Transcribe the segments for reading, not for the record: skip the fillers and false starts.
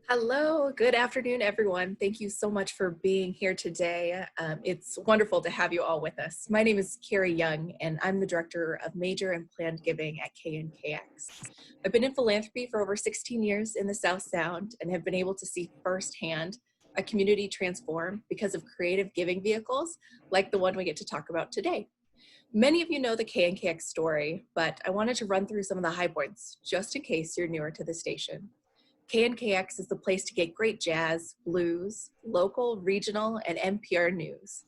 Hello, good afternoon, everyone. Thank you so much for being here today. It's wonderful to have you all with us. My name is Carrie Young, and I'm the Director of Major and Planned Giving at KNKX. I've been in philanthropy for over 16 years in the South Sound and have been able to see firsthand a community transform because of creative giving vehicles like the one we get to talk about today. Many of you know the KNKX story, but I wanted to run through some of the high points just in case you're newer to the station. KNKX is the place to get great jazz, blues, local, regional, and NPR news.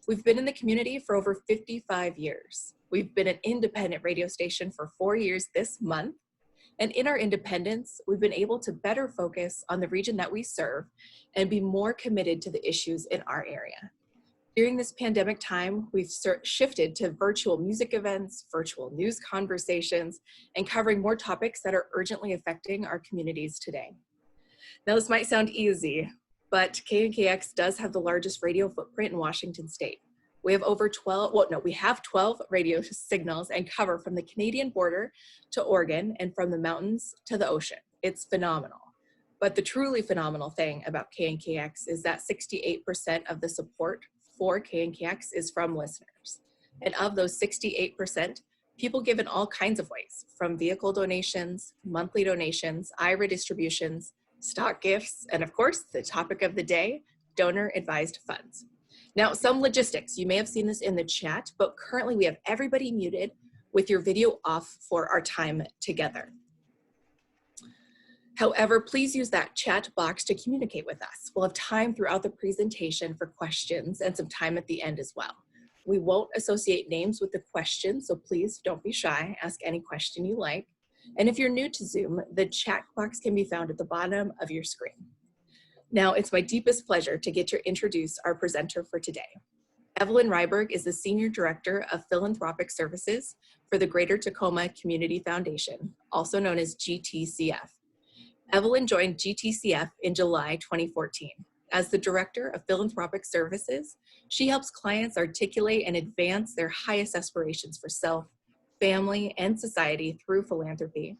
We've been in the community for over 55 years. We've been an independent radio station for 4 years this month. And in our independence, we've been able to better focus on the region that we serve and be more committed to the issues in our area. During this pandemic time, we've shifted to virtual music events, virtual news conversations, and covering more topics that are urgently affecting our communities today. Now, this might sound easy, but KNKX does have the largest radio footprint in Washington state. We have we have 12 radio signals and cover from the Canadian border to Oregon and from the mountains to the ocean. It's phenomenal. But the truly phenomenal thing about KNKX is that 68% of the support for KNKX is from listeners. And of those 68%, people give in all kinds of ways, from vehicle donations, monthly donations, IRA distributions, stock gifts, and of course, the topic of the day, donor-advised funds. Now, some logistics. You may have seen this in the chat, but currently we have everybody muted with your video off for our time together. However, please use that chat box to communicate with us. We'll have time throughout the presentation for questions and some time at the end as well. We won't associate names with the question, so please don't be shy. Ask any question you like. And if you're new to Zoom, the chat box can be found at the bottom of your screen. Now, it's my deepest pleasure to get to introduce our presenter for today. Evelyn Ryberg is the Senior Director of Philanthropic Services for the Greater Tacoma Community Foundation, also known as GTCF. Evelyn joined GTCF in July 2014. As the Director of Philanthropic Services, she helps clients articulate and advance their highest aspirations for self, family, and society through philanthropy.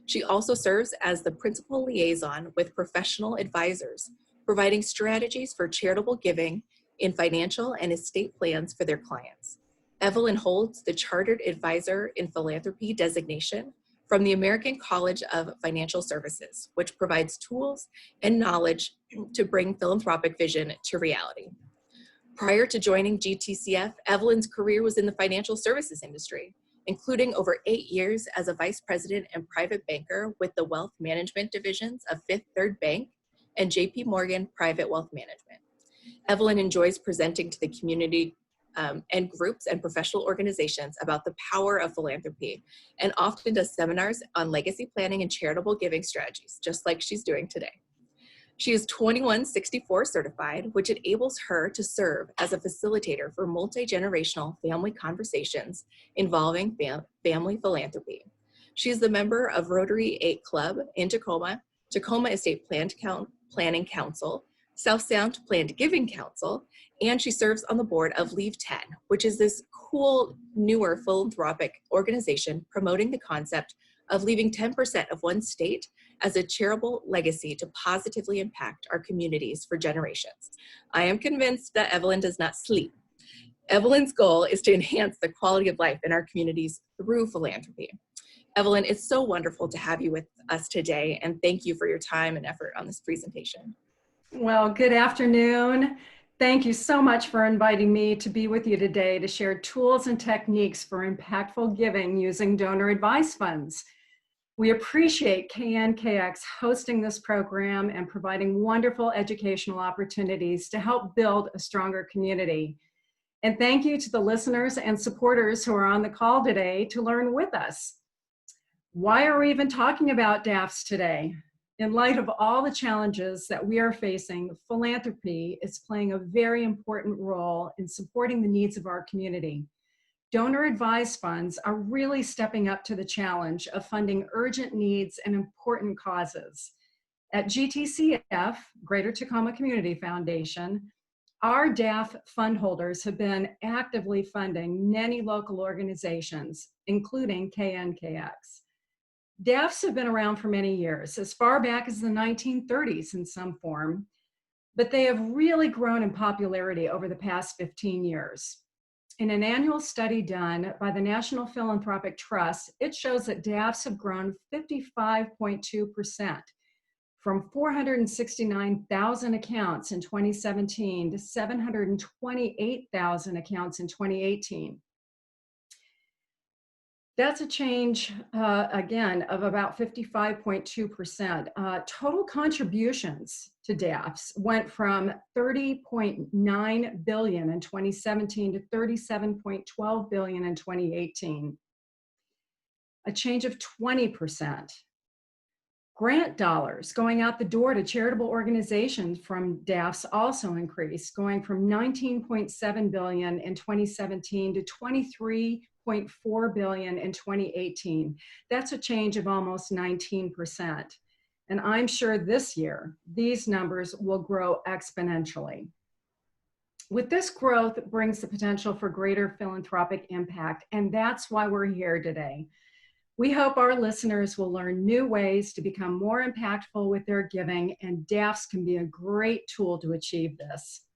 She also serves as the Principal Liaison with professional advisors, providing strategies for charitable giving in financial and estate plans for their clients. Evelyn holds the Chartered Advisor in Philanthropy designation from the American College of Financial Services, which provides tools and knowledge to bring philanthropic vision to reality. Prior to joining GTCF, Evelyn's career was in the financial services industry, including over 8 years as a vice president and private banker with the wealth management divisions of Fifth Third Bank and JP Morgan Private Wealth Management. Evelyn enjoys presenting to the community and groups and professional organizations about the power of philanthropy, and often does seminars on legacy planning and charitable giving strategies, just like she's doing today. She is 2164 certified, which enables her to serve as a facilitator for multi-generational family conversations involving family philanthropy. She is the member of Rotary 8 Club in Tacoma, Tacoma Estate Planning Council, South Sound Planned Giving Council, and she serves on the board of Leave 10, which is this cool, newer philanthropic organization promoting the concept of leaving 10% of one state as a charitable legacy to positively impact our communities for generations. I am convinced that Evelyn does not sleep. Evelyn's goal is to enhance the quality of life in our communities through philanthropy. Evelyn, it's so wonderful to have you with us today, and thank you for your time and effort on this presentation. Well, good afternoon. Thank you so much for inviting me to be with you today to share tools and techniques for impactful giving using donor advised funds. We appreciate KNKX hosting this program and providing wonderful educational opportunities to help build a stronger community. And thank you to the listeners and supporters who are on the call today to learn with us. Why are we even talking about DAFs today? In light of all the challenges that we are facing, philanthropy is playing a very important role in supporting the needs of our community. Donor advised funds are really stepping up to the challenge of funding urgent needs and important causes. At GTCF, Greater Tacoma Community Foundation, our DAF fund holders have been actively funding many local organizations, including KNKX. DAFs have been around for many years, as far back as the 1930s in some form, but they have really grown in popularity over the past 15 years. In an annual study done by the National Philanthropic Trust, it shows that DAFs have grown 55.2%, from 469,000 accounts in 2017 to 728,000 accounts in 2018. That's a change, again, of about 55.2%. Total contributions to DAFs went from $30.9 billion in 2017 to $37.12 billion in 2018, a change of 20%. Grant dollars going out the door to charitable organizations from DAFs also increased, going from $19.7 billion in 2017 to $23.4 billion in 2018. That's a change of almost 19%. And I'm sure this year, these numbers will grow exponentially. With this growth brings the potential for greater philanthropic impact, and that's why we're here today. We hope our listeners will learn new ways to become more impactful with their giving, and DAFs can be a great tool to achieve this.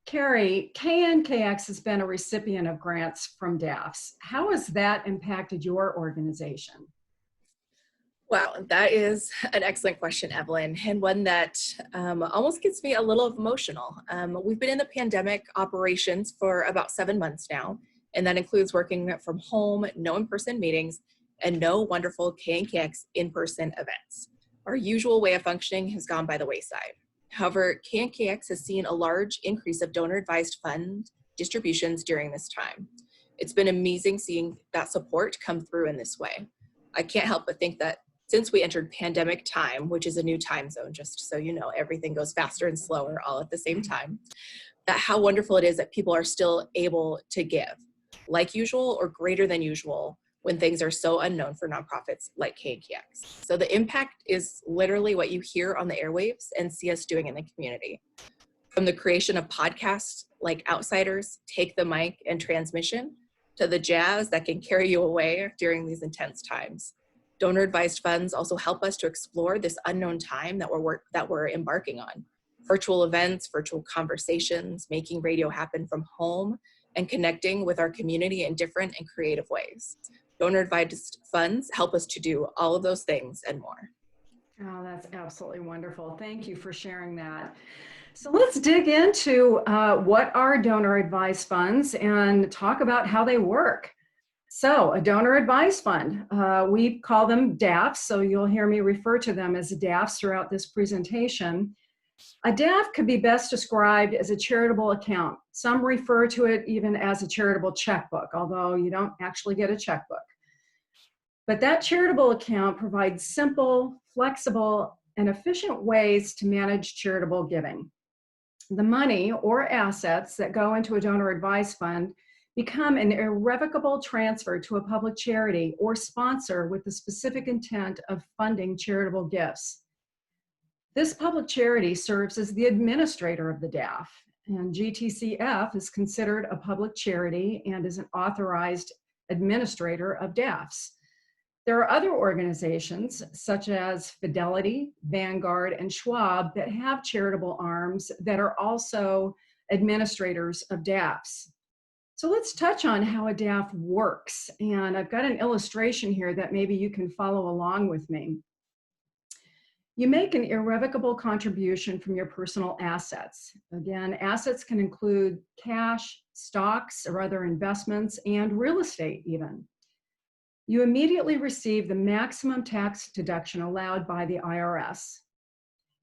Carrie, KNKX has been a recipient of grants from DAFs. How has that impacted your organization? Wow, that is an excellent question, Evelyn, and one that almost gets me a little emotional. We've been in the pandemic operations for about 7 months now, and that includes working from home, no in-person meetings, and no wonderful KNKX in-person events. Our usual way of functioning has gone by the wayside. However, KNKX has seen a large increase of donor-advised fund distributions during this time. It's been amazing seeing that support come through in this way. I can't help but think that since we entered pandemic time, which is a new time zone, just so you know, everything goes faster and slower all at the same time, that how wonderful it is that people are still able to give, like usual or greater than usual, when things are so unknown for nonprofits like KNKX. So the impact is literally what you hear on the airwaves and see us doing in the community. From the creation of podcasts like Outsiders, Take the Mic, and Transmission, to the jazz that can carry you away during these intense times. Donor-advised funds also help us to explore this unknown time that we're embarking on. Virtual events, virtual conversations, making radio happen from home, and connecting with our community in different and creative ways. Donor-advised funds help us to do all of those things and more. Oh, that's absolutely wonderful. Thank you for sharing that. So let's dig into what are donor-advised funds and talk about how they work. So a donor-advised fund, we call them DAFs, so you'll hear me refer to them as DAFs throughout this presentation. A DAF could be best described as a charitable account. Some refer to it even as a charitable checkbook, although you don't actually get a checkbook. But that charitable account provides simple, flexible, and efficient ways to manage charitable giving. The money or assets that go into a donor-advised fund become an irrevocable transfer to a public charity or sponsor with the specific intent of funding charitable gifts. This public charity serves as the administrator of the DAF, and GTCF is considered a public charity and is an authorized administrator of DAFs. There are other organizations such as Fidelity, Vanguard, and Schwab that have charitable arms that are also administrators of DAFs. So let's touch on how a DAF works. And I've got an illustration here that maybe you can follow along with me. You make an irrevocable contribution from your personal assets. Again, assets can include cash, stocks, or other investments, and real estate even. You immediately receive the maximum tax deduction allowed by the IRS.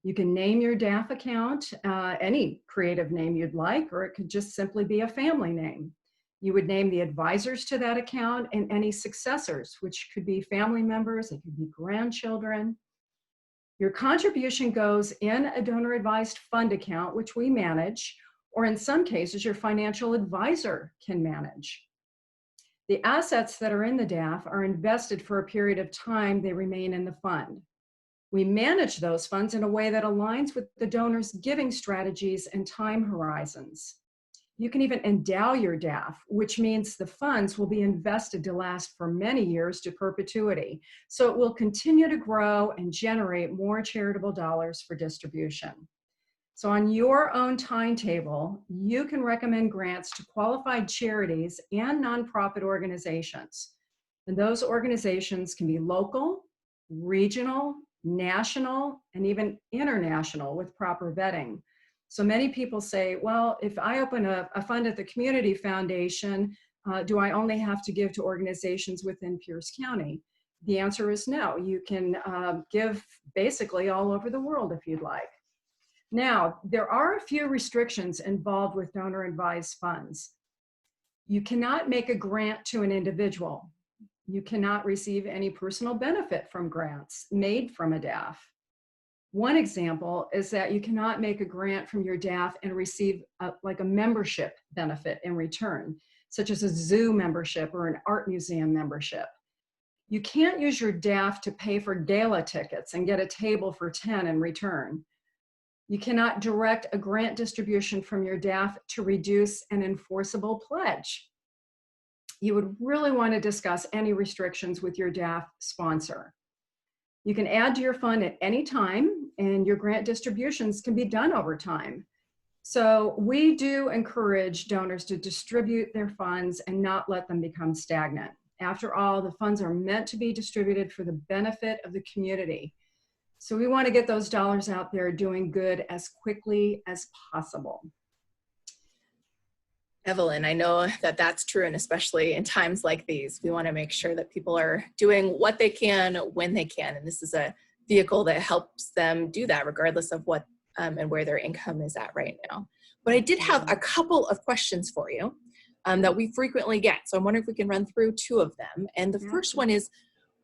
You can name your DAF account any creative name you'd like, or it could just simply be a family name. You would name the advisors to that account and any successors, which could be family members, it could be grandchildren. Your contribution goes in a donor-advised fund account, which we manage, or in some cases, your financial advisor can manage. The assets that are in the DAF are invested for a period of time they remain in the fund. We manage those funds in a way that aligns with the donor's giving strategies and time horizons. You can even endow your DAF, which means the funds will be invested to last for many years to perpetuity. So it will continue to grow and generate more charitable dollars for distribution. So on your own timetable, you can recommend grants to qualified charities and nonprofit organizations. And those organizations can be local, regional, national, and even international with proper vetting. So many people say, well, if I open a fund at the community foundation, do I only have to give to organizations within Pierce County? The answer is no. You can give basically all over the world if you'd like. Now, there are a few restrictions involved with donor advised funds. You cannot make a grant to an individual. You cannot receive any personal benefit from grants made from a DAF. One example is that you cannot make a grant from your DAF and receive like a membership benefit in return, such as a zoo membership or an art museum membership. You can't use your DAF to pay for gala tickets and get a table for 10 in return. You cannot direct a grant distribution from your DAF to reduce an enforceable pledge. You would really want to discuss any restrictions with your DAF sponsor. You can add to your fund at any time, and your grant distributions can be done over time. So we do encourage donors to distribute their funds and not let them become stagnant. After all, the funds are meant to be distributed for the benefit of the community. So we want to get those dollars out there doing good as quickly as possible. Evelyn, I know that that's true, and especially in times like these, we want to make sure that people are doing what they can when they can, and this is a vehicle that helps them do that regardless of what and where their income is at right now. But I did have a couple of questions for you that we frequently get, so I'm wondering if we can run through two of them. And the first one is,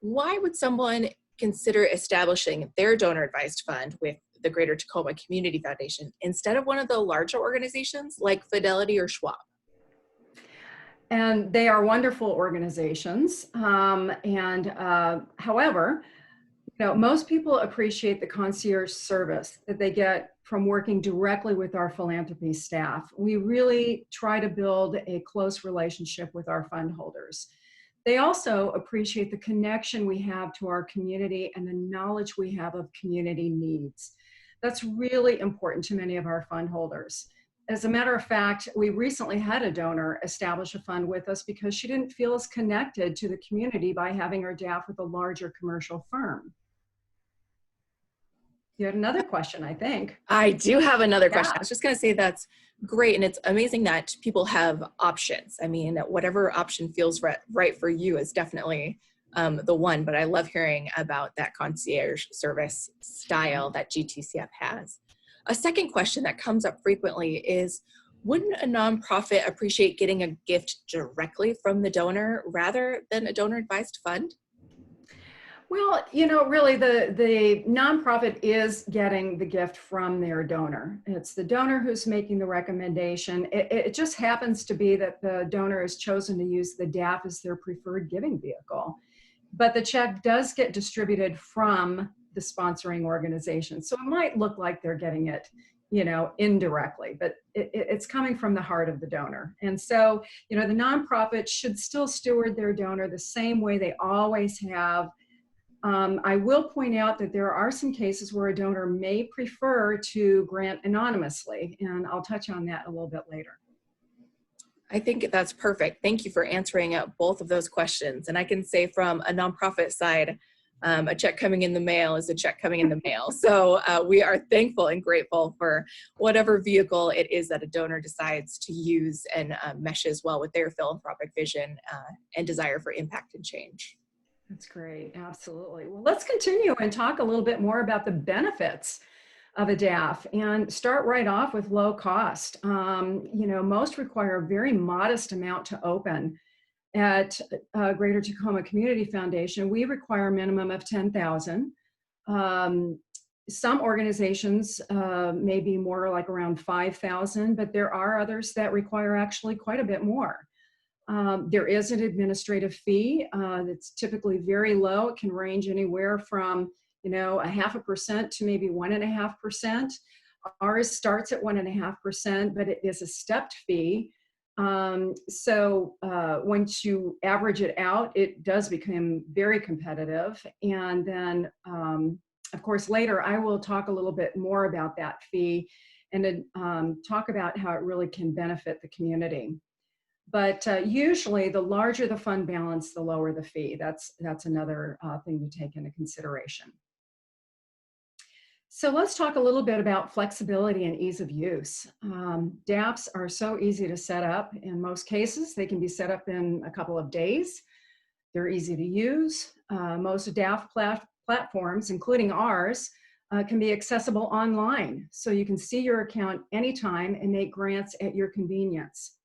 why would someone consider establishing their donor advised fund with the Greater Tacoma Community Foundation instead of one of the larger organizations like Fidelity or Schwab? And they are wonderful organizations. However, most people appreciate the concierge service that they get from working directly with our philanthropy staff. We really try to build a close relationship with our fund holders. They also appreciate the connection we have to our community and the knowledge we have of community needs. That's really important to many of our fund holders. As a matter of fact, we recently had a donor establish a fund with us because she didn't feel as connected to the community by having her DAF with a larger commercial firm. You had another question, I think. I do have another question. I was just going to say that's great, and it's amazing that people have options. I mean, whatever option feels right for you is definitely the one, but I love hearing about that concierge service style that GTCF has. A second question that comes up frequently is, wouldn't a nonprofit appreciate getting a gift directly from the donor rather than a donor advised fund? Well, really the nonprofit is getting the gift from their donor. It's the donor who's making the recommendation. It just happens to be that the donor has chosen to use the DAF as their preferred giving vehicle. But the check does get distributed from the sponsoring organization. So it might look like they're getting it, indirectly, but it's coming from the heart of the donor. And so, the nonprofit should still steward their donor the same way they always have. I will point out that there are some cases where a donor may prefer to grant anonymously, and I'll touch on that a little bit later. I think that's perfect. Thank you for answering both of those questions. And I can say from a nonprofit side, a check coming in the mail is a check coming in the mail. So we are thankful and grateful for whatever vehicle it is that a donor decides to use and meshes well with their philanthropic vision and desire for impact and change. That's great. Absolutely. Well, let's continue and talk a little bit more about the benefits of a DAF and start right off with low cost. Most require a very modest amount to open. At Greater Tacoma Community Foundation, we require a minimum of $10,000. Some organizations may be more like around $5,000, but there are others that require actually quite a bit more. There is an administrative fee that's typically very low. It can range anywhere from 0.5% to maybe 1.5%. Ours starts at 1.5%, but it is a stepped fee. Once you average it out, it does become very competitive. And then, of course, later I will talk a little bit more about that fee and then talk about how it really can benefit the community. But usually the larger the fund balance, the lower the fee. That's another thing to take into consideration. So let's talk a little bit about flexibility and ease of use. DAFs are so easy to set up. In most cases, they can be set up in a couple of days. They're easy to use. Most DAF platforms, including ours, can be accessible online. So you can see your account anytime and make grants at your convenience.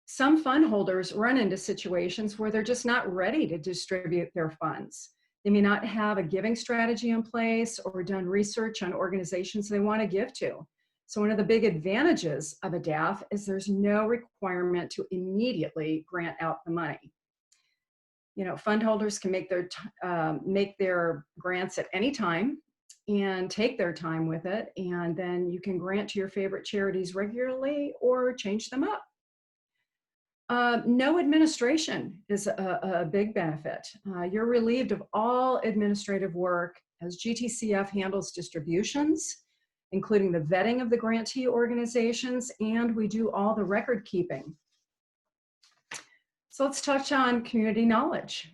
Some fund holders run into situations where they're just not ready to distribute their funds. They may not have a giving strategy in place or done research on organizations they want to give to. So one of the big advantages of a DAF is there's no requirement to immediately grant out the money. You know, fund holders can make their grants at any time and take their time with it, and then you can grant to your favorite charities regularly or change them up. No administration is a big benefit. You're relieved of all administrative work as GTCF handles distributions, including the vetting of the grantee organizations, and we do all the record keeping. So let's touch on community knowledge.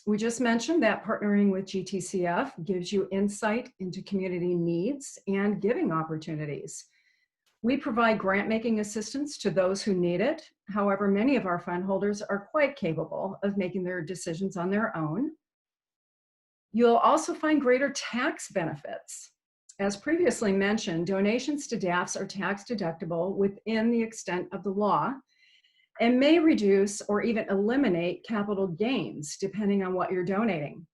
We just mentioned that partnering with GTCF gives you insight into community needs and giving opportunities. We provide grant-making assistance to those who need it. However, many of our fund holders are quite capable of making their decisions on their own. You'll also find greater tax benefits. As previously mentioned, donations to DAFs are tax deductible within the extent of the law and may reduce or even eliminate capital gains depending on what you're donating.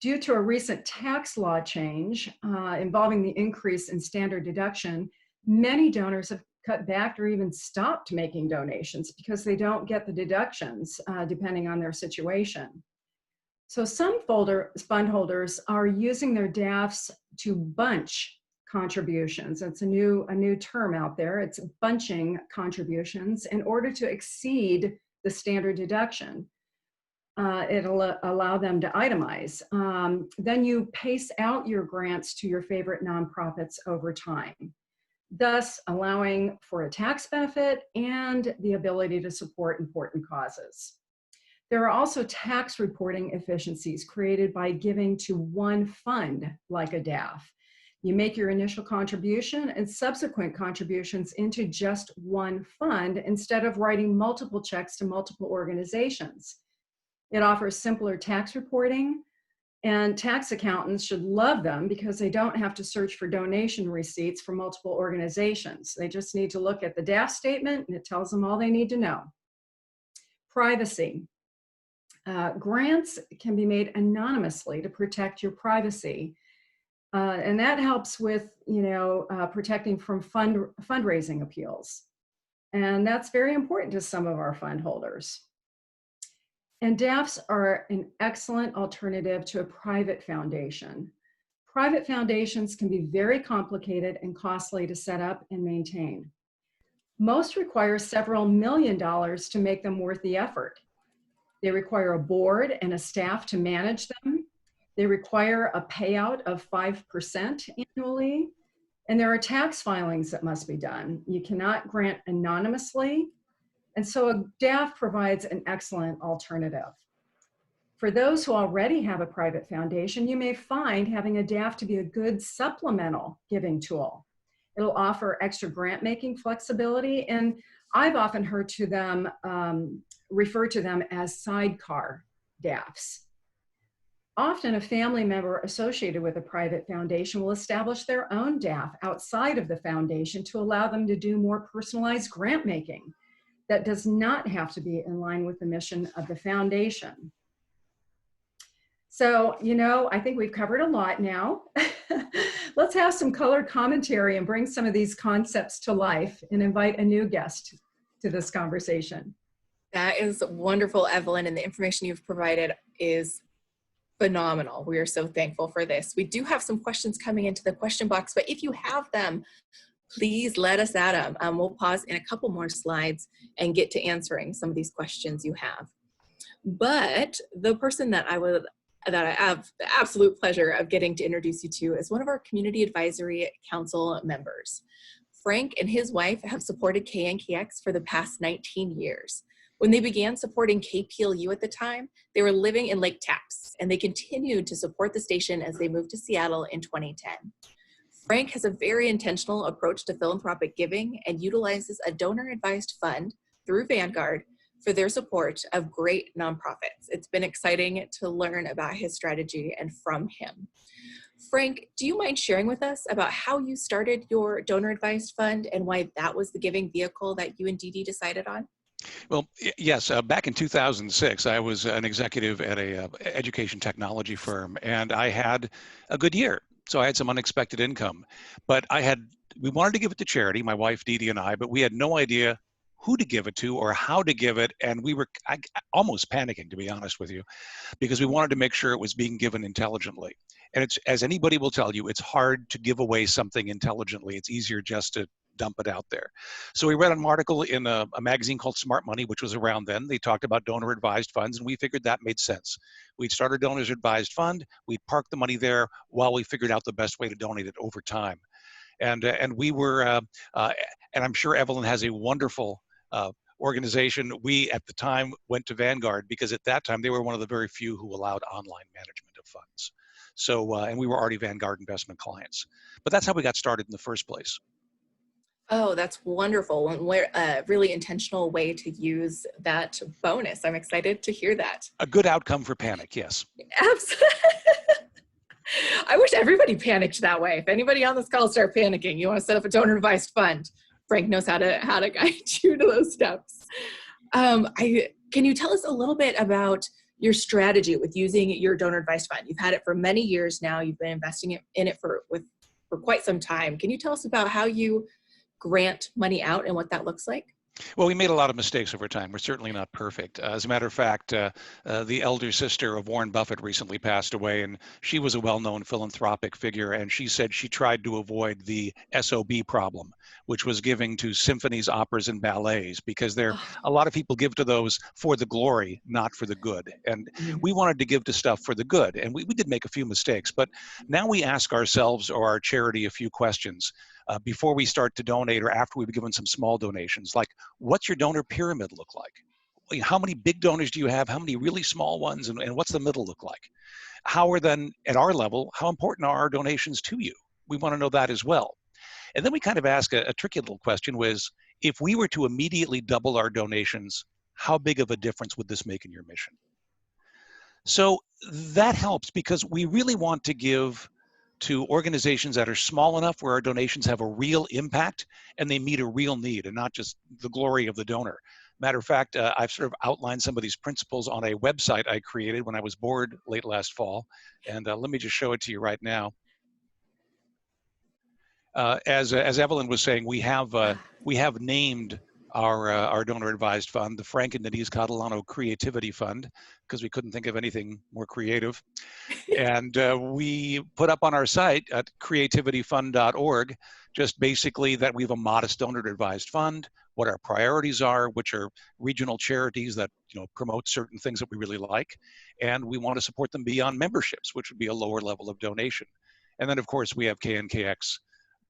Due to a recent tax law change involving the increase in standard deduction, many donors have cut back or even stopped making donations because they don't get the deductions depending on their situation. So some fund holders are using their DAFs to bunch contributions. That's a new term out there. It's bunching contributions in order to exceed the standard deduction. It'll allow them to itemize. Then you pace out your grants to your favorite nonprofits over time, thus allowing for a tax benefit and the ability to support important causes. There are also tax reporting efficiencies created by giving to one fund like a DAF. You make your initial contribution and subsequent contributions into just one fund instead of writing multiple checks to multiple organizations. It offers simpler tax reporting, and tax accountants should love them because they don't have to search for donation receipts from multiple organizations. They just need to look at the DAF statement and it tells them all they need to know. Privacy. Grants can be made anonymously to protect your privacy. And that helps with, protecting from fundraising appeals. And that's very important to some of our fund holders. And DAFs are an excellent alternative to a private foundation. Private foundations can be very complicated and costly to set up and maintain. Most require several $million to make them worth the effort. They require a board and a staff to manage them. They require a payout of 5% annually, and there are tax filings that must be done. You cannot grant anonymously, and so a DAF provides an excellent alternative. For those who already have a private foundation, you may find having a DAF to be a good supplemental giving tool. It'll offer extra grant-making flexibility, and I've often heard to them, refer to them as sidecar DAFs. Often a family member associated with a private foundation will establish their own DAF outside of the foundation to allow them to do more personalized grant making that does not have to be in line with the mission of the foundation. So, I think we've covered a lot now. Let's have some colored commentary and bring some of these concepts to life and invite a new guest to this conversation. That is wonderful, Evelyn, and the information you've provided is Phenomenal. We are so thankful for this. We do have some questions coming into the question box, but if you have them, please let us at them. We'll pause in a couple more slides and get to answering some of these questions you have. But the person that I have the absolute pleasure of getting to introduce you to is one of our Community Advisory Council members. Frank and his wife have supported KNKX for the past 19 years. When they began supporting KPLU at the time, they were living in Lake Tapps, and they continued to support the station as they moved to Seattle in 2010. Frank has a very intentional approach to philanthropic giving and utilizes a donor-advised fund through Vanguard for their support of great nonprofits. It's been exciting to learn about his strategy and from him. Frank, do you mind sharing with us about how you started your donor-advised fund and why that was the giving vehicle that you and Dee Dee decided on? Well, yes, back in 2006, I was an executive at a education technology firm, and I had a good year. So I had some unexpected income, but we wanted to give it to charity, my wife, Dee Dee, and I, but we had no idea who to give it to or how to give it. And we were almost panicking, to be honest with you, because we wanted to make sure it was being given intelligently. And it's, as anybody will tell you, it's hard to give away something intelligently. It's easier just to dump it out there. So we read an article in a magazine called Smart Money, which was around then. They talked about donor advised funds, and we figured that made sense. We'd start a donors advised fund. We'd park the money there while we figured out the best way to donate it over time. And we were, and I'm sure Evelyn has a wonderful organization. We at the time went to Vanguard because at that time they were one of the very few who allowed online management of funds. So, and we were already Vanguard investment clients. But that's how we got started in the first place. Oh, that's wonderful. And a really intentional way to use that bonus. I'm excited to hear that. A good outcome for panic, yes. Absolutely. I wish everybody panicked that way. If anybody on this call start panicking, you want to set up a donor advised fund, Frank knows how to guide you to those steps. Can you tell us a little bit about your strategy with using your donor advised fund? You've had it for many years now. You've been investing in it for quite some time. Can you tell us about how you grant money out and what that looks like? Well, we made a lot of mistakes over time. We're certainly not perfect. As a matter of fact, the elder sister of Warren Buffett recently passed away, and she was a well-known philanthropic figure, and she said she tried to avoid the SOB problem, which was giving to symphonies, operas, and ballets, because a lot of people give to those for the glory, not for the good. And we wanted to give to stuff for the good, and we did make a few mistakes, but now we ask ourselves or our charity a few questions. Before we start to donate or after we've given some small donations, like what's your donor pyramid look like? How many big donors do you have? How many really small ones? And what's the middle look like? How are then, at our level, how important are our donations to you? We want to know that as well. And then we kind of ask a tricky little question was, if we were to immediately double our donations, how big of a difference would this make in your mission? So that helps because we really want to give to organizations that are small enough where our donations have a real impact and they meet a real need and not just the glory of the donor. Matter of fact, I've sort of outlined some of these principles on a website I created when I was bored late last fall. And let me just show it to you right now. As Evelyn was saying, we have named our donor advised fund, the Frank and Denise Catalano Creativity Fund, because we couldn't think of anything more creative. And we put up on our site at creativityfund.org, just basically that we have a modest donor advised fund, what our priorities are, which are regional charities that promote certain things that we really like. And we want to support them beyond memberships, which would be a lower level of donation. And then of course we have KNKX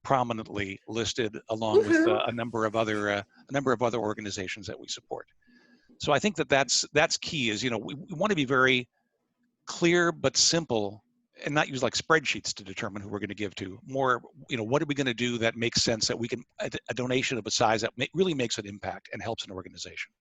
prominently listed along with a number of other organizations that we support. So I think that's key is, we want to be very clear but simple and not use like spreadsheets to determine who we're going to give to. More, what are we going to do that makes sense that we can, a donation of a size that really makes an impact and helps an organization.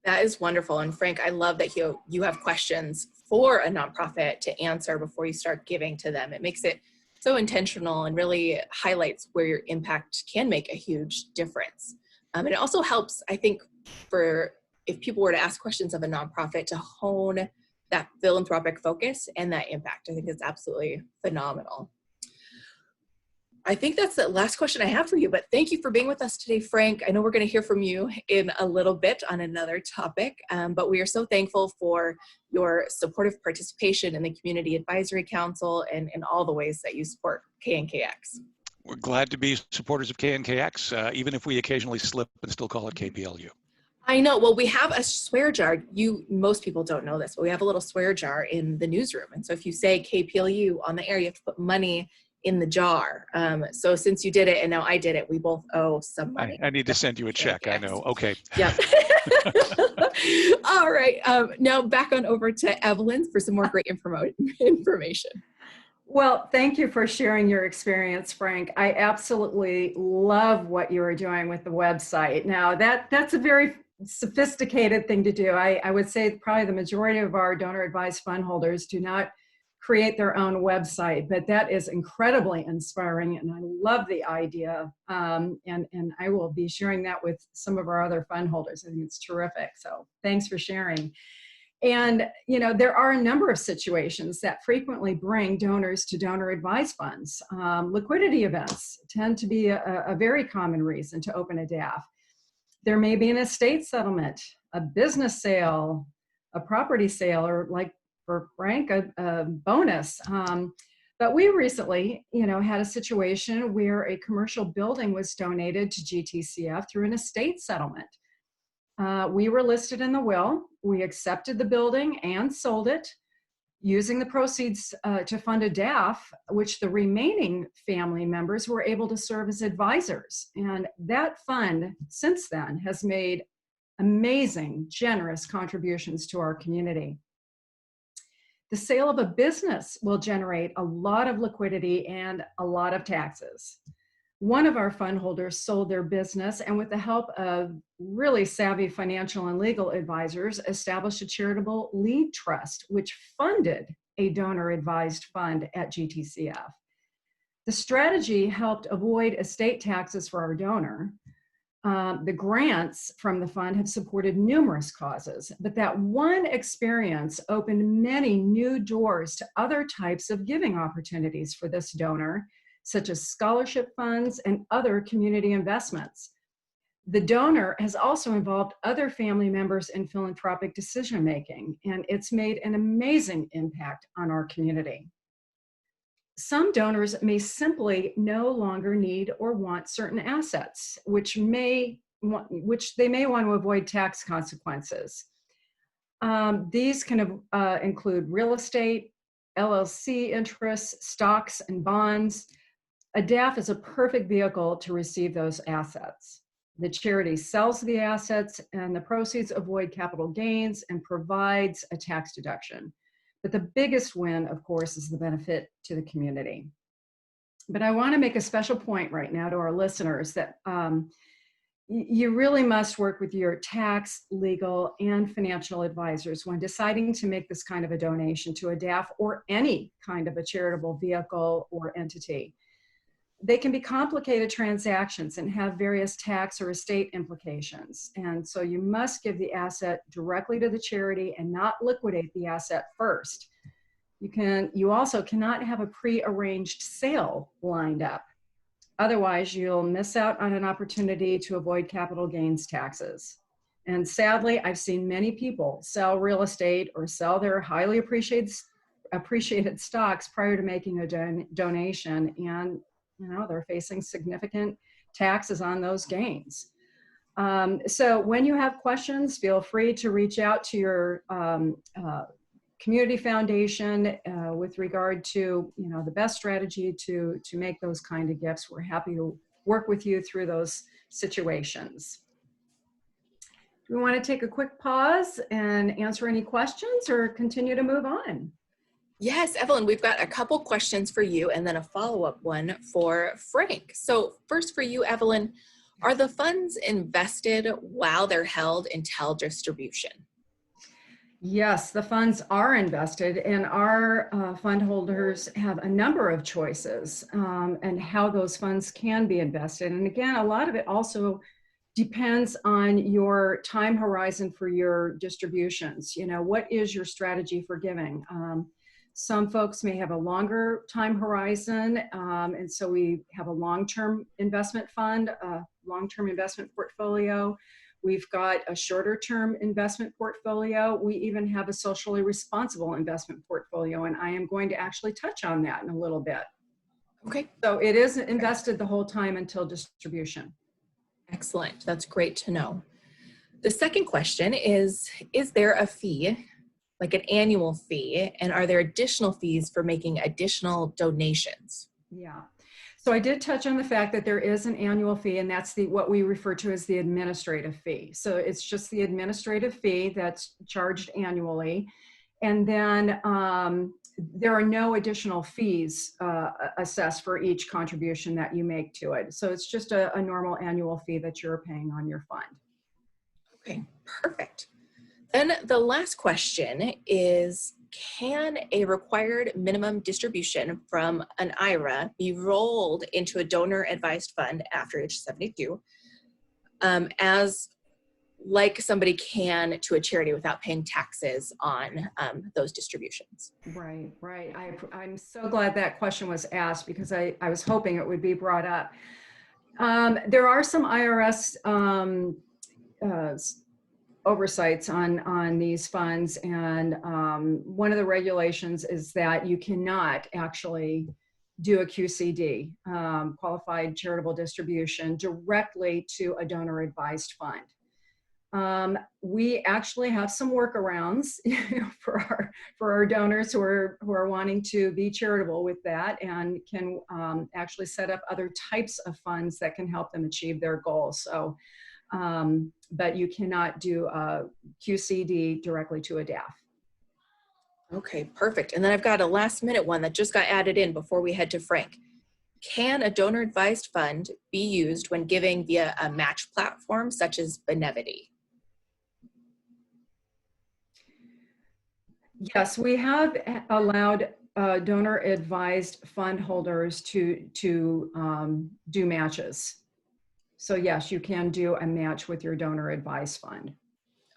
That is wonderful. And Frank, I love that you have questions for a nonprofit to answer before you start giving to them. It makes it so intentional and really highlights where your impact can make a huge difference. And it also helps, I think, for if people were to ask questions of a nonprofit to hone that philanthropic focus and that impact. I think it's absolutely phenomenal. I think that's the last question I have for you, but thank you for being with us today, Frank. I know we're going to hear from you in a little bit on another topic, but we are so thankful for your supportive participation in the Community Advisory Council and in all the ways that you support KNKX. We're glad to be supporters of KNKX, even if we occasionally slip and still call it KPLU. I know. Well, we have a swear jar. Most people don't know this, but we have a little swear jar in the newsroom. And so if you say KPLU on the air, you have to put money in the jar. So since you did it and now I did it, we both owe some money. I need to send you a check. I know. Okay. Yep. All right. Now back on over to Evelyn for some more great information. Well, thank you for sharing your experience, Frank. I absolutely love what you are doing with the website. Now, that's a very sophisticated thing to do. I would say probably the majority of our donor advised fund holders do not create their own website, but that is incredibly inspiring, and I love the idea. And I will be sharing that with some of our other fund holders. I think it's terrific. So thanks for sharing. And, you know, there are a number of situations that frequently bring donors to donor advised funds. Liquidity events tend to be a very common reason to open a DAF. There may be an estate settlement, a business sale, a property sale, or like for Frank, a bonus. But we recently, you know, had a situation where a commercial building was donated to GTCF through an estate settlement. We were listed in the will. We accepted the building and sold it using the proceeds to fund a DAF, which the remaining family members were able to serve as advisors. And that fund since then has made amazing, generous contributions to our community. The sale of a business will generate a lot of liquidity and a lot of taxes. One of our fund holders sold their business and with the help of really savvy financial and legal advisors, established a charitable lead trust, which funded a donor advised fund at GTCF. The strategy helped avoid estate taxes for our donor. The grants from the fund have supported numerous causes, but that one experience opened many new doors to other types of giving opportunities for this donor, such as scholarship funds and other community investments. The donor has also involved other family members in philanthropic decision-making, and it's made an amazing impact on our community. Some donors may simply no longer need or want certain assets, which they may want to avoid tax consequences. These can include real estate, LLC interests, stocks, and bonds. A DAF is a perfect vehicle to receive those assets. The charity sells the assets and the proceeds avoid capital gains and provides a tax deduction. But the biggest win, of course, is the benefit to the community. But I want to make a special point right now to our listeners that you really must work with your tax, legal, and financial advisors when deciding to make this kind of a donation to a DAF or any kind of a charitable vehicle or entity. They can be complicated transactions and have various tax or estate implications. And so you must give the asset directly to the charity and not liquidate the asset first. You also cannot have a pre-arranged sale lined up. Otherwise, you'll miss out on an opportunity to avoid capital gains taxes. And sadly, I've seen many people sell real estate or sell their highly appreciated stocks prior to making a donation, and you know, they're facing significant taxes on those gains. So when you have questions, feel free to reach out to your community foundation with regard to, you know, the best strategy to make those kind of gifts. We're happy to work with you through those situations. Do we want to take a quick pause and answer any questions or continue to move on? Yes, Evelyn, we've got a couple questions for you and then a follow-up one for Frank. So first for you, Evelyn, are the funds invested while they're held until distribution? Yes, the funds are invested, and our fund holders have a number of choices and how those funds can be invested. And again, a lot of it also depends on your time horizon for your distributions. You know, what is your strategy for giving? Some folks may have a longer time horizon, and so we have a long-term investment fund, a long-term investment portfolio. We've got a shorter-term investment portfolio. We even have a socially responsible investment portfolio, and I am going to actually touch on that in a little bit. Okay. So it is invested the whole time until distribution. Excellent. That's great to know. The second question is there a fee, like an annual fee, and are there additional fees for making additional donations? Yeah. So I did touch on the fact that there is an annual fee, and that's what we refer to as the administrative fee. So it's just the administrative fee that's charged annually. And then there are no additional fees assessed for each contribution that you make to it. So it's just a normal annual fee that you're paying on your fund. Okay, perfect. Then the last question is, can a required minimum distribution from an IRA be rolled into a donor advised fund after age 72 as like somebody can to a charity without paying taxes on those distributions? Right, right. I'm so glad that question was asked because I was hoping it would be brought up. There are some IRS oversights on these funds, and one of the regulations is that you cannot actually do a QCD, qualified charitable distribution, directly to a donor advised fund. We actually have some workarounds for our donors who are wanting to be charitable with that, and can actually set up other types of funds that can help them achieve their goals. So, but you cannot do a QCD directly to a DAF. Okay, perfect. And then I've got a last minute one that just got added in before we head to Frank. Can a donor advised fund be used when giving via a match platform such as Benevity? Yes, we have allowed donor advised fund holders to do matches. So yes, you can do a match with your donor advised fund.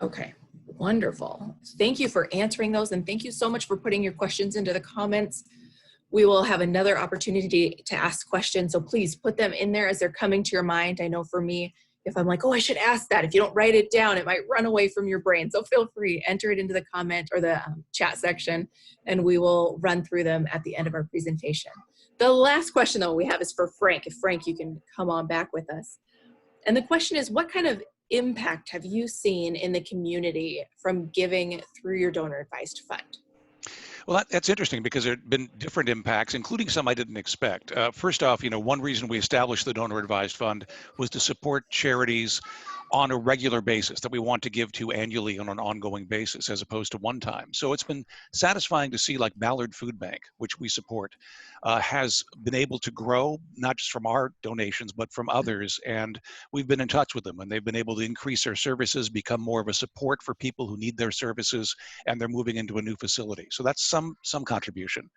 Okay, wonderful. Thank you for answering those, and thank you so much for putting your questions into the comments. We will have another opportunity to ask questions, so please put them in there as they're coming to your mind. I know for me, if I'm like, oh, I should ask that, if you don't write it down, it might run away from your brain. So feel free, enter it into the comment or the chat section, and we will run through them at the end of our presentation. The last question though we have is for Frank. If Frank, you can come on back with us. And the question is, what kind of impact have you seen in the community from giving through your donor advised fund? Well, that's interesting because there have been different impacts, including some I didn't expect. First off, one reason we established the Donor Advised Fund was to support charities on a regular basis that we want to give to annually on an ongoing basis as opposed to one time. So it's been satisfying to see like Ballard Food Bank, which we support, has been able to grow, not just from our donations, but from others. And we've been in touch with them, and they've been able to increase their services, become more of a support for people who need their services, and they're moving into a new facility. So that's some contribution.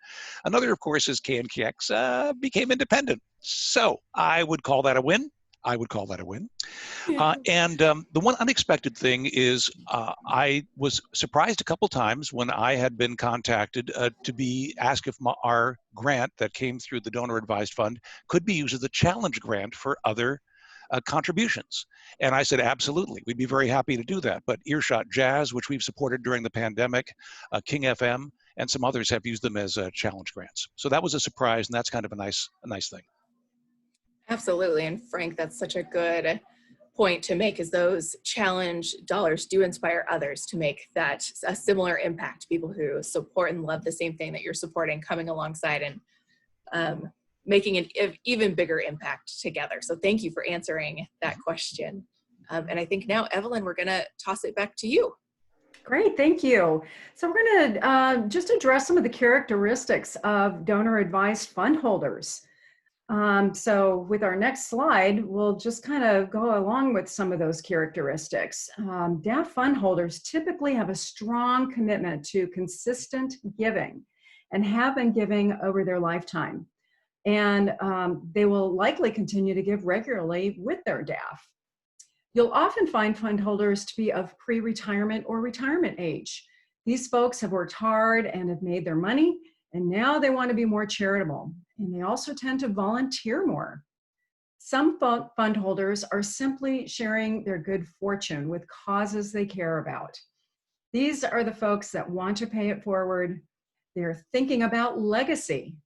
Another, of course, is KNKX became independent. So I would call that a win. I would call that a win. And the one unexpected thing is I was surprised a couple times when I had been contacted to be asked if our grant that came through the Donor Advised Fund could be used as a challenge grant for other contributions. And I said, absolutely, we'd be very happy to do that. But Earshot Jazz, which we've supported during the pandemic, King FM, and some others have used them as challenge grants. So that was a surprise, and that's kind of a nice thing. Absolutely. And Frank, that's such a good point to make, is those challenge dollars do inspire others to make that a similar impact. People who support and love the same thing that you're supporting, coming alongside and making an even bigger impact together. So thank you for answering that question. And I think now, Evelyn, we're going to toss it back to you. Great, thank you. So we're going to just address some of the characteristics of donor advised fund holders. So with our next slide, we'll just kind of go along with some of those characteristics. DAF fund holders typically have a strong commitment to consistent giving and have been giving over their lifetime. And they will likely continue to give regularly with their DAF. You'll often find fund holders to be of pre-retirement or retirement age. These folks have worked hard and have made their money, and now they want to be more charitable. And they also tend to volunteer more. Some fund holders are simply sharing their good fortune with causes they care about. These are the folks that want to pay it forward. They're thinking about legacy.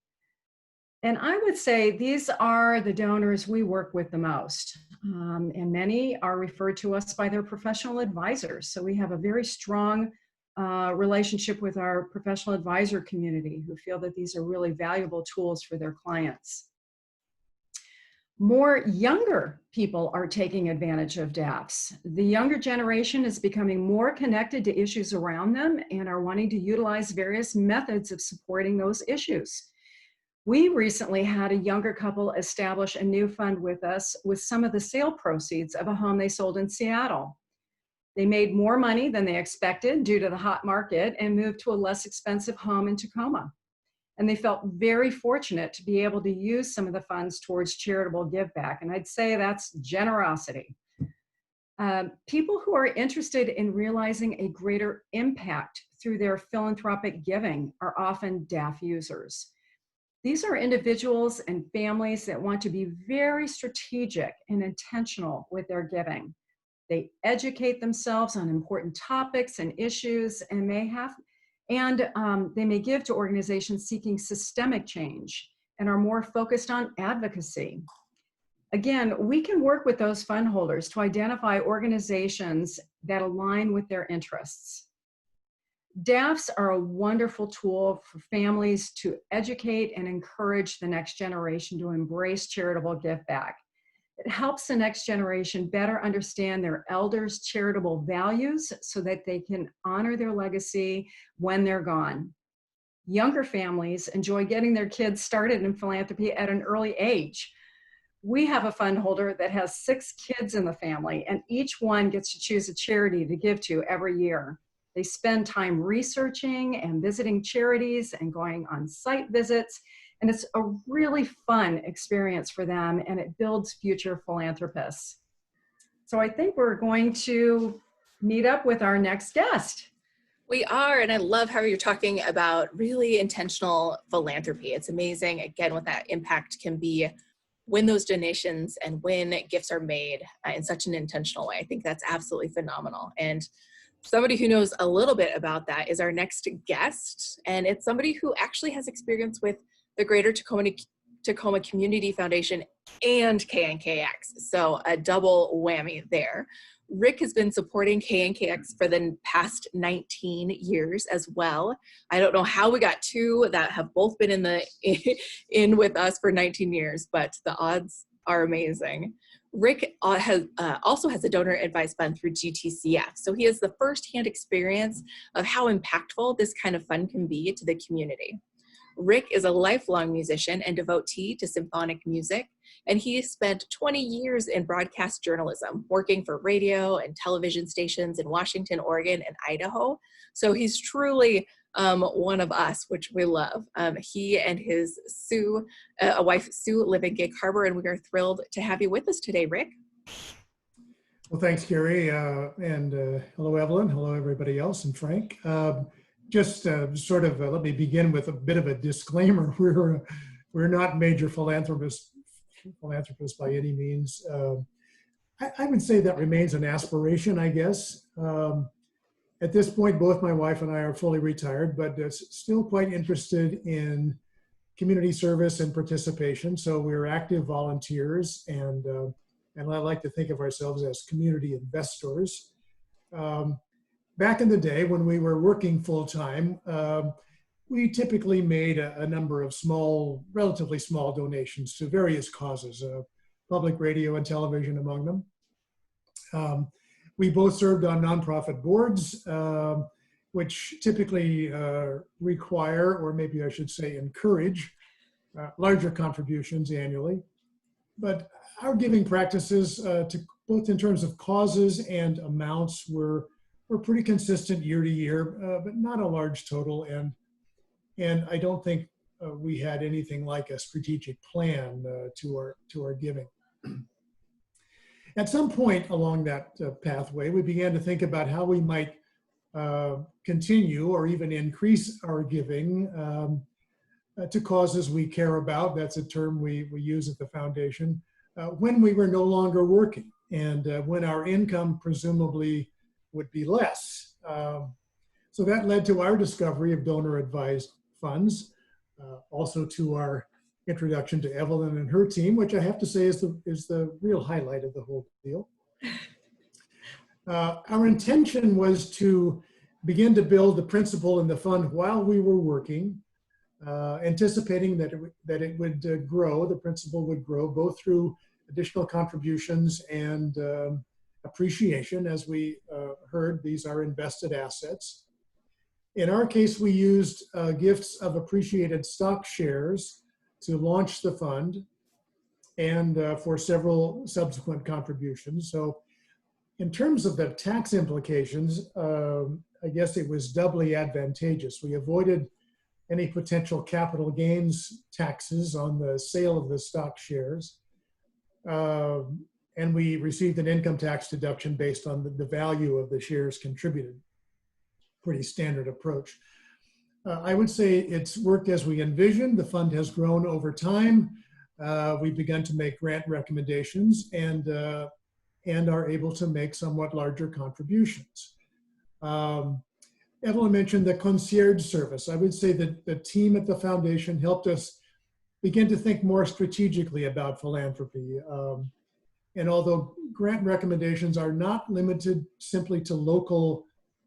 And I would say these are the donors we work with the most. And many are referred to us by their professional advisors. So we have a very strong relationship with our professional advisor community who feel that these are really valuable tools for their clients. More younger people are taking advantage of DAFs. The younger generation is becoming more connected to issues around them and are wanting to utilize various methods of supporting those issues. We recently had a younger couple establish a new fund with us with some of the sale proceeds of a home they sold in Seattle. They made more money than they expected due to the hot market and moved to a less expensive home in Tacoma. And they felt very fortunate to be able to use some of the funds towards charitable give back. And I'd say that's generosity. People who are interested in realizing a greater impact through their philanthropic giving are often DAF users. These are individuals and families that want to be very strategic and intentional with their giving. They educate themselves on important topics and issues, and they may give to organizations seeking systemic change and are more focused on advocacy. Again, we can work with those fund holders to identify organizations that align with their interests. DAFs are a wonderful tool for families to educate and encourage the next generation to embrace charitable give back. It helps the next generation better understand their elders' charitable values so that they can honor their legacy when they're gone. Younger families enjoy getting their kids started in philanthropy at an early age. We have a fund holder that has 6 kids in the family, and each one gets to choose a charity to give to every year. They spend time researching and visiting charities and going on site visits, and it's a really fun experience for them, and it builds future philanthropists. So I think we're going to meet up with our next guest. We are, and I love how you're talking about really intentional philanthropy. It's amazing, again, what that impact can be when those donations and when gifts are made in such an intentional way. I think that's absolutely phenomenal. And somebody who knows a little bit about that is our next guest, and it's somebody who actually has experience with the Greater Tacoma Community Foundation and KNKX, so a double whammy there. Rick has been supporting KNKX for the past 19 years as well. I don't know how we got 2 that have both been in with us for 19 years, but the odds are amazing. Rick also has a donor advised fund through GTCF. So he has the firsthand experience of how impactful this kind of fund can be to the community. Rick is a lifelong musician and devotee to symphonic music, and he spent 20 years in broadcast journalism, working for radio and television stations in Washington, Oregon, and Idaho. So he's truly one of us, which we love. He and his wife, Sue, live in Gig Harbor, and we are thrilled to have you with us today, Rick. Well, thanks, Carrie, and hello, Evelyn. Hello, everybody else, and Frank. Let me begin with a bit of a disclaimer. We're not major philanthropists by any means. I would say that remains an aspiration, I guess. At this point, both my wife and I are fully retired, but still quite interested in community service and participation. So we're active volunteers, and I like to think of ourselves as community investors. Back in the day when we were working full-time, we typically made a number of relatively small donations to various causes, public radio and television among them. We both served on nonprofit boards, which typically require, or maybe I should say encourage, larger contributions annually. But our giving practices, both in terms of causes and amounts, were pretty consistent year to year, but not a large total. And I don't think we had anything like a strategic plan to our giving. At some point along that pathway, we began to think about how we might continue or even increase our giving to causes we care about. That's a term we use at the foundation, when we were no longer working and when our income presumably would be less. So that led to our discovery of donor-advised funds, also to our introduction to Evelyn and her team, which I have to say is the real highlight of the whole deal. Our intention was to begin to build the principal in the fund while we were working, anticipating that it would grow, the principal would grow, both through additional contributions and appreciation. As we heard, these are invested assets. In our case, we used gifts of appreciated stock shares to launch the fund and for several subsequent contributions. So in terms of the tax implications, I guess it was doubly advantageous. We avoided any potential capital gains taxes on the sale of the stock shares. And we received an income tax deduction based on the value of the shares contributed. Pretty standard approach. I would say it's worked as we envisioned. The fund has grown over time. We've begun to make grant recommendations and are able to make somewhat larger contributions. Evelyn mentioned the concierge service. I would say that the team at the foundation helped us begin to think more strategically about philanthropy. And although grant recommendations are not limited simply to local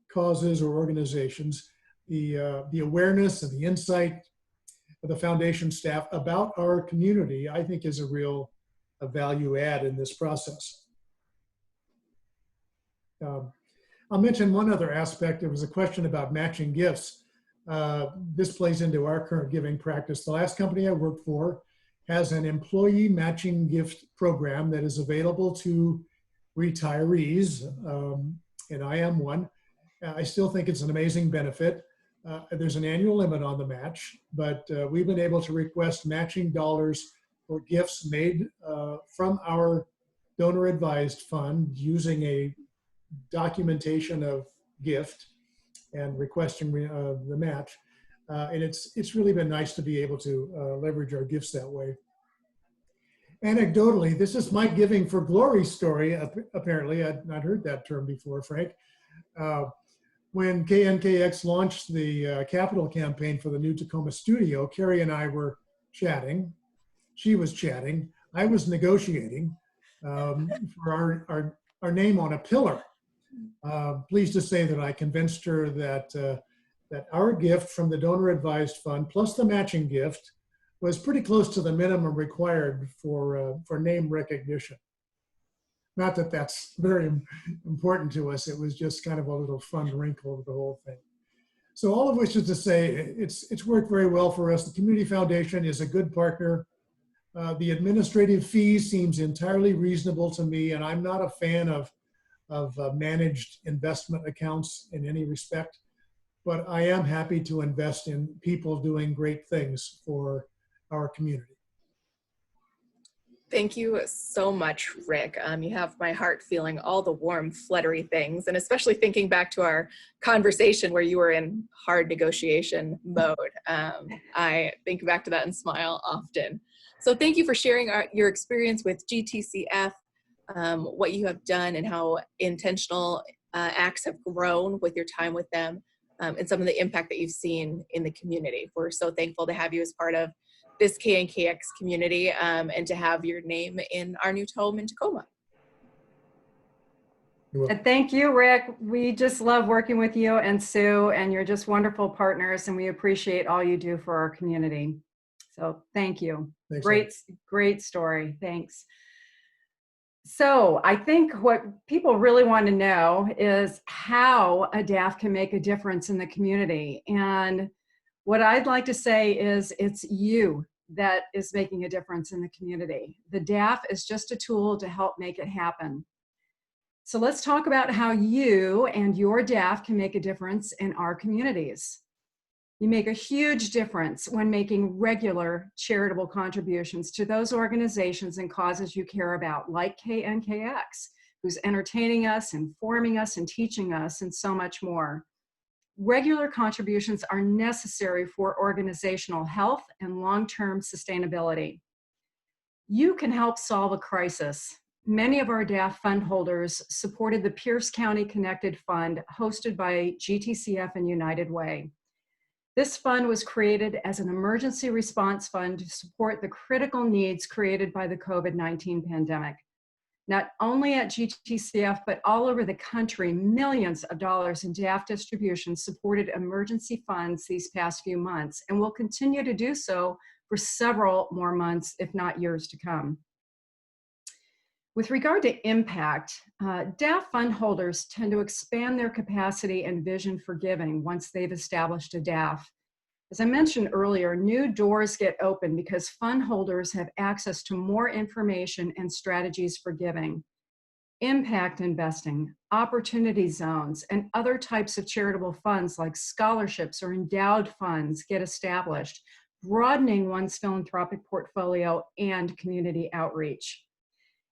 causes or organizations, the awareness and the insight of the foundation staff about our community, I think, is a real value add in this process. I'll mention one other aspect. There was a question about matching gifts. This plays into our current giving practice. The last company I worked for has an employee matching gift program that is available to retirees, and I am one. I still think it's an amazing benefit. There's an annual limit on the match, but we've been able to request matching dollars for gifts made from our donor-advised fund using a documentation of gift and requesting the match. And it's really been nice to be able to leverage our gifts that way. Anecdotally, this is my giving for glory story, apparently. I'd not heard that term before, Frank. When KNKX launched the capital campaign for the new Tacoma studio, Carrie and I were chatting. She was chatting. I was negotiating for our name on a pillar. Pleased to say that I convinced her that that our gift from the donor advised fund plus the matching gift was pretty close to the minimum required for name recognition. Not that that's very important to us. It was just kind of a little fun wrinkle of the whole thing. So all of which is to say, it's worked very well for us. The Community Foundation is a good partner. The administrative fee seems entirely reasonable to me, and I'm not a fan of managed investment accounts in any respect, but I am happy to invest in people doing great things for our community. Thank you so much, Rick. You have my heart feeling all the warm, fluttery things, and especially thinking back to our conversation where you were in hard negotiation mode. I think back to that and smile often. So thank you for sharing your experience with GTCF, what you have done and how intentional acts have grown with your time with them, and some of the impact that you've seen in the community. We're so thankful to have you as part of this KNKX community and to have your name in our new home in Tacoma. And thank you, Rick. We just love working with you and Sue, and you're just wonderful partners, and we appreciate all you do for our community. So thank you. Thanks, great story. Thanks. So I think what people really want to know is how a DAF can make a difference in the community. And what I'd like to say is it's you that is making a difference in the community. The DAF is just a tool to help make it happen. So let's talk about how you and your DAF can make a difference in our communities. You make a huge difference when making regular charitable contributions to those organizations and causes you care about, like KNKX, who's entertaining us, informing us, and teaching us, and so much more. Regular contributions are necessary for organizational health and long-term sustainability. You can help solve a crisis. Many of our DAF fund holders supported the Pierce County Connected Fund hosted by GTCF and United Way. This fund was created as an emergency response fund to support the critical needs created by the COVID-19 pandemic. Not only at GTCF, but all over the country, millions of dollars in DAF distributions supported emergency funds these past few months and will continue to do so for several more months, if not years to come. With regard to impact, DAF fund holders tend to expand their capacity and vision for giving once they've established a DAF. As I mentioned earlier, new doors get open because fund holders have access to more information and strategies for giving. Impact investing, opportunity zones, and other types of charitable funds like scholarships or endowed funds get established, broadening one's philanthropic portfolio and community outreach.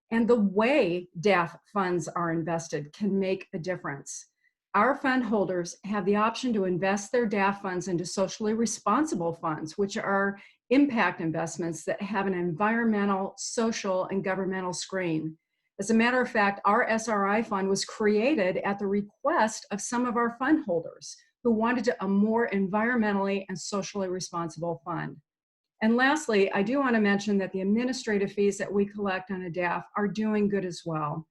And the way DAF funds are invested can make a difference. Our fund holders have the option to invest their DAF funds into socially responsible funds, which are impact investments that have an environmental, social, and governmental screen. As a matter of fact, our SRI fund was created at the request of some of our fund holders who wanted a more environmentally and socially responsible fund. And lastly, I do want to mention that the administrative fees that we collect on a DAF are doing good as well.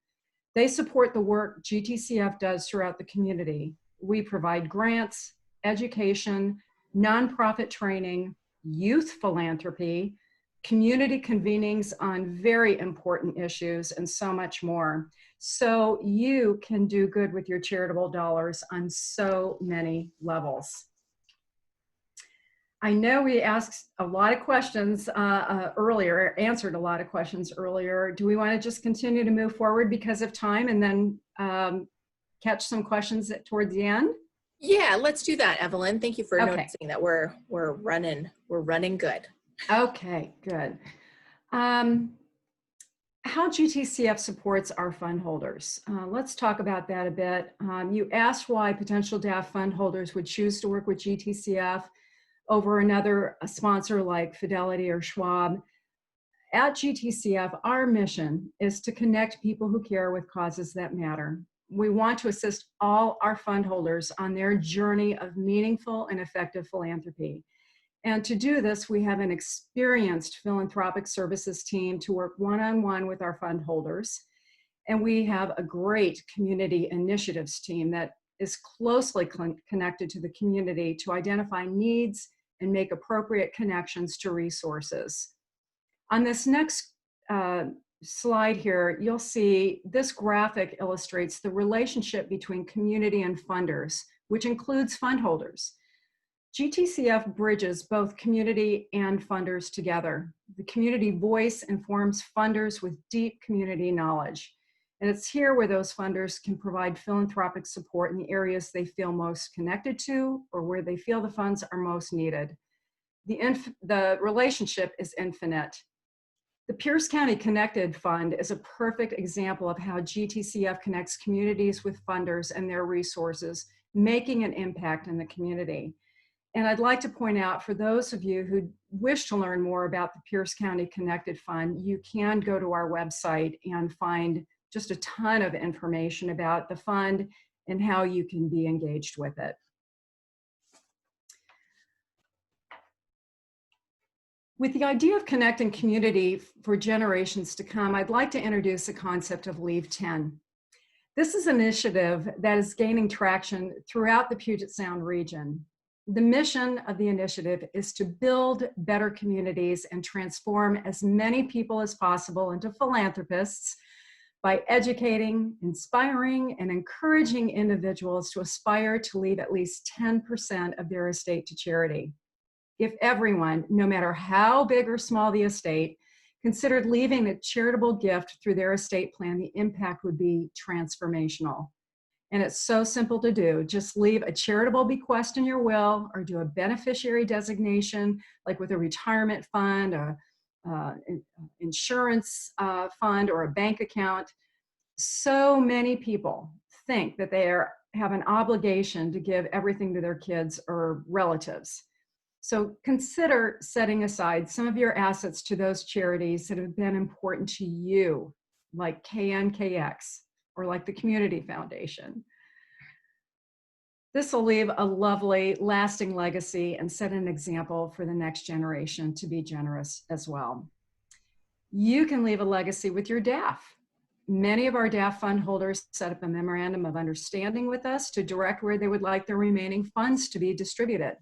They support the work GTCF does throughout the community. We provide grants, education, nonprofit training, youth philanthropy, community convenings on very important issues, and so much more. So you can do good with your charitable dollars on so many levels. I know we asked a lot of questions earlier, answered a lot of questions earlier. Do we want to just continue to move forward because of time and then catch some questions towards the end? Yeah, let's do that, Evelyn. Thank you for noticing that we're running good. Okay, good. How GTCF supports our fund holders. Let's talk about that a bit. You asked why potential DAF fund holders would choose to work with GTCF over another sponsor like Fidelity or Schwab. At GTCF, our mission is to connect people who care with causes that matter. We want to assist all our fund holders on their journey of meaningful and effective philanthropy. And to do this, we have an experienced philanthropic services team to work one-on-one with our fund holders. And we have a great community initiatives team that is closely connected to the community to identify needs and make appropriate connections to resources. On this next slide here, you'll see this graphic illustrates the relationship between community and funders, which includes fund holders. GTCF bridges both community and funders together. The community voice informs funders with deep community knowledge. And it's here where those funders can provide philanthropic support in the areas they feel most connected to or where they feel the funds are most needed. The relationship is infinite. The Pierce County Connected Fund is a perfect example of how GTCF connects communities with funders and their resources, making an impact in the community. And I'd like to point out, for those of you who wish to learn more about the Pierce County Connected Fund, you can go to our website and find just a ton of information about the fund and how you can be engaged with it. With the idea of connecting community for generations to come, I'd like to introduce the concept of Leave 10. This is an initiative that is gaining traction throughout the Puget Sound region. The mission of the initiative is to build better communities and transform as many people as possible into philanthropists by educating, inspiring, and encouraging individuals to aspire to leave at least 10% of their estate to charity. If everyone, no matter how big or small the estate, considered leaving a charitable gift through their estate plan, the impact would be transformational. And it's so simple to do. Just leave a charitable bequest in your will or do a beneficiary designation, like with a retirement fund, insurance fund, or a bank account. So many people think that they are have an obligation to give everything to their kids or relatives. So consider setting aside some of your assets to those charities that have been important to you, like KNKX or like the Community Foundation. This will leave a lovely, lasting legacy and set an example for the next generation to be generous as well. You can leave a legacy with your DAF. Many of our DAF fund holders set up a memorandum of understanding with us to direct where they would like their remaining funds to be distributed.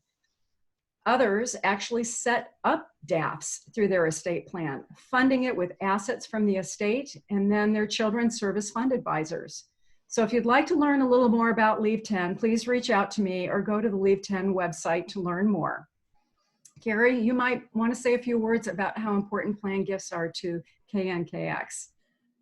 Others actually set up DAFs through their estate plan, funding it with assets from the estate, and then their children serve as fund advisors. So if you'd like to learn a little more about Leave 10, please reach out to me or go to the Leave 10 website to learn more. Carrie, you might want to say a few words about how important plan gifts are to KNKX.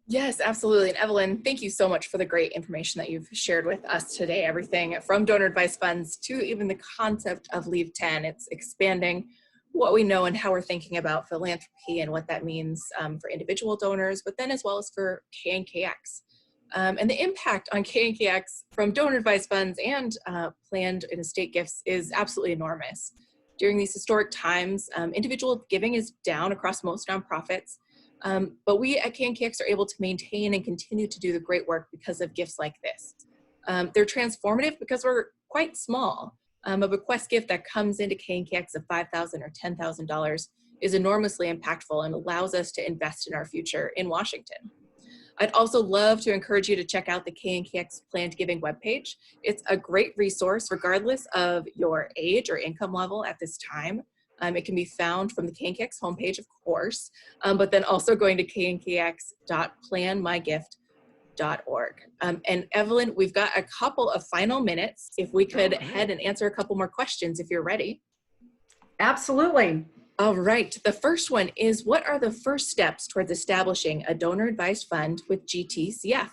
Yes, absolutely. And Evelyn, thank you so much for the great information that you've shared with us today. Everything from donor advice funds to even the concept of Leave 10. It's expanding what we know and how we're thinking about philanthropy and what that means for individual donors, but then as well as for KNKX. And the impact on KNKX from donor advice funds and planned and estate gifts is absolutely enormous. During these historic times, individual giving is down across most nonprofits. But we at KNKX are able to maintain and continue to do the great work because of gifts like this. They're transformative because we're quite small. A bequest gift that comes into KNKX of $5,000 or $10,000 is enormously impactful and allows us to invest in our future in Washington. I'd also love to encourage you to check out the KNKX Planned Giving webpage. It's a great resource regardless of your age or income level at this time. It can be found from the KNKX homepage, of course, but then also going to knkx.planmygift.org. And Evelyn, we've got a couple of final minutes. If we could head and answer a couple more questions, if you're ready. Absolutely. All right. The first one is, what are the first steps towards establishing a donor advised fund with GTCF?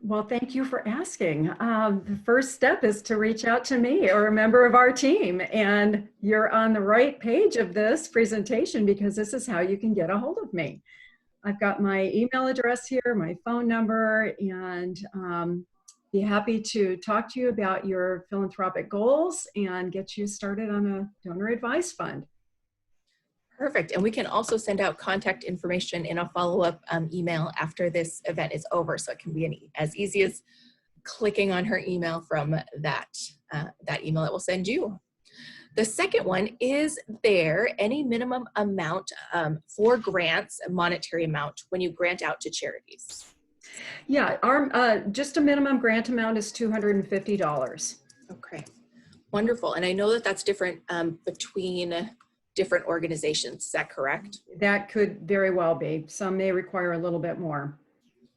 Well, thank you for asking. The first step is to reach out to me or a member of our team, and you're on the right page of this presentation because this is how you can get a hold of me. I've got my email address here, my phone number, and be happy to talk to you about your philanthropic goals and get you started on a donor advice fund. Perfect. And we can also send out contact information in a follow-up email after this event is over. So it can be as easy as clicking on her email from that email that we'll send you. The second one, is there any minimum amount for grants, a monetary amount, when you grant out to charities? Yeah, our just a minimum grant amount is $250. Okay, wonderful. And I know that that's different between different organizations. Is that correct? That could very well be. Some may require a little bit more.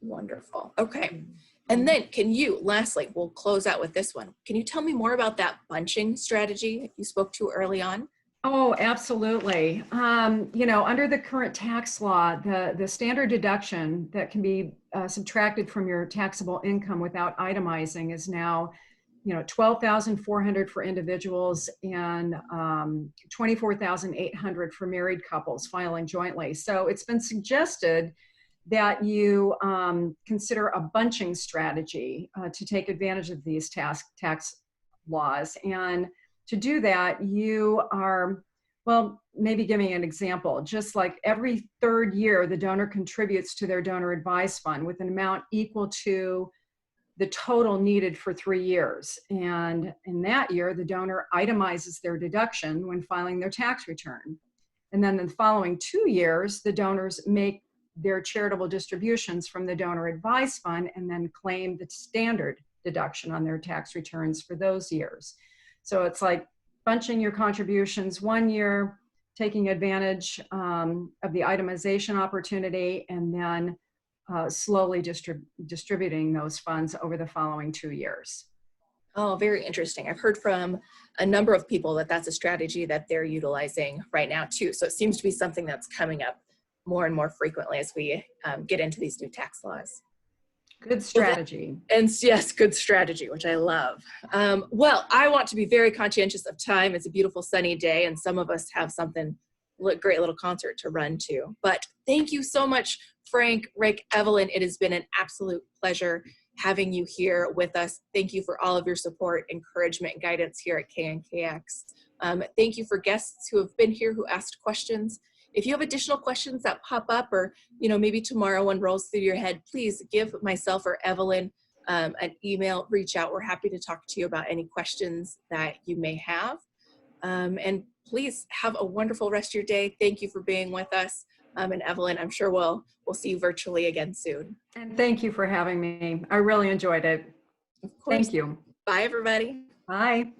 Wonderful. Okay. And then can you, lastly, we'll close out with this one. Can you tell me more about that bunching strategy you spoke to early on? Oh, absolutely. You know, under the current tax law, the standard deduction that can be subtracted from your taxable income without itemizing is now, you know, $12,400 for individuals and $24,800 for married couples filing jointly. So it's been suggested that you consider a bunching strategy to take advantage of these tax laws. And to do that, you are, well, maybe giving an example, just like every third year, the donor contributes to their donor advice fund with an amount equal to the total needed for 3 years. And in that year, the donor itemizes their deduction when filing their tax return. And then in the following 2 years, the donors make their charitable distributions from the donor advice fund and then claim the standard deduction on their tax returns for those years. So it's like bunching your contributions 1 year, taking advantage of the itemization opportunity, and then slowly distributing those funds over the following 2 years. Oh, very interesting. I've heard from a number of people that that's a strategy that they're utilizing right now too. So it seems to be something that's coming up more and more frequently as we get into these new tax laws. Good strategy. And yes, good strategy, which I love. Well, I want to be very conscientious of time. It's a beautiful sunny day, and some of us have something, great little concert to run to. But thank you so much, Frank, Rick, Evelyn. It has been an absolute pleasure having you here with us. Thank you for all of your support, encouragement, and guidance here at KNKX. Thank you for guests who have been here who asked questions. If you have additional questions that pop up, or maybe tomorrow one rolls through your head, please give myself or Evelyn an email, reach out. We're happy to talk to you about any questions that you may have. And please have a wonderful rest of your day. Thank you for being with us. And Evelyn, I'm sure we'll see you virtually again soon. And thank you for having me. I really enjoyed it. Of course. Thank you. Bye, everybody. Bye.